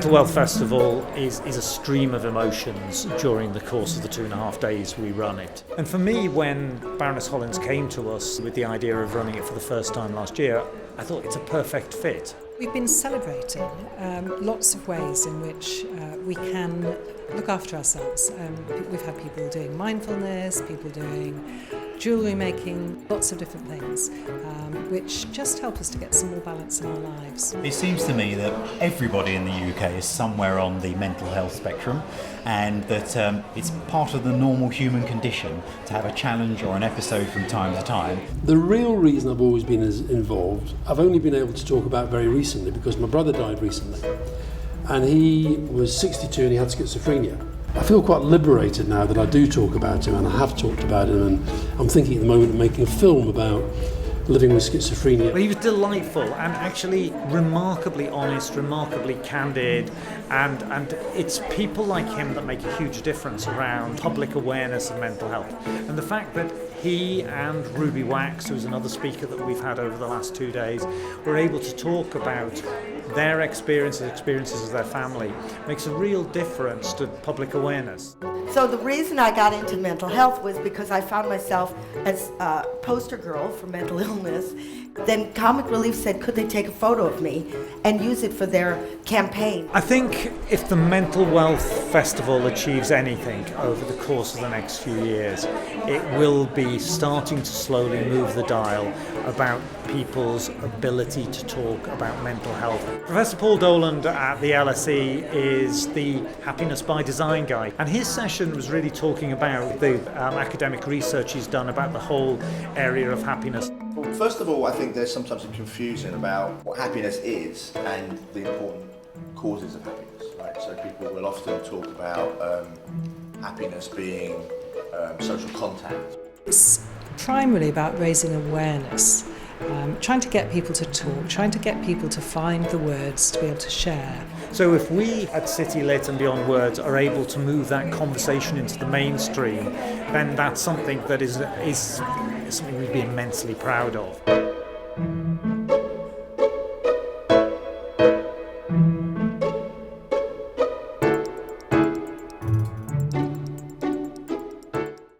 Mental Wealth Festival is a stream of emotions during the course of the 2.5 days we run it. And for me, when Baroness Hollins came to us with the idea of running it for the first time last year, I thought it's a perfect fit. We've been celebrating lots of ways in which we can look after ourselves. We've had people doing mindfulness, people doing jewellery making, lots of different things, which just help us to get some more balance in our lives. It seems to me that everybody in the UK is somewhere on the mental health spectrum, and that it's part of the normal human condition to have a challenge or an episode from time to time. The real reason I've always been involved, I've only been able to talk about very recently because my brother died recently, and he was 62 and he had schizophrenia. I feel quite liberated now that I do talk about him, and I have talked about him, and I'm thinking at the moment of making a film about living with schizophrenia. He was delightful and actually remarkably honest, remarkably candid, and it's people like him that make a huge difference around public awareness of mental health. And the fact that he and Ruby Wax, who's another speaker that we've had over the last 2 days, were able to talk about their experiences of their family, makes a real difference to public awareness. So the reason I got into mental health was because I found myself as a poster girl for mental illness. Then Comic Relief said, could they take a photo of me and use it for their campaign? I think if the Mental Wealth Festival achieves anything over the course of the next few years, it will be starting to slowly move the dial about people's ability to talk about mental health. Professor Paul Dolan at the LSE is the Happiness by Design guy, and his session was really talking about the academic research he's done about the whole area of happiness. Well, first of all, I think there's sometimes some confusion about what happiness is and the important causes of happiness, right? So people will often talk about happiness being social contact. It's primarily about raising awareness, trying to get people to talk, trying to get people to find the words to be able to share. So if we at City Lit and Beyond Words are able to move that conversation into the mainstream, then that's something that is something we'd be immensely proud of.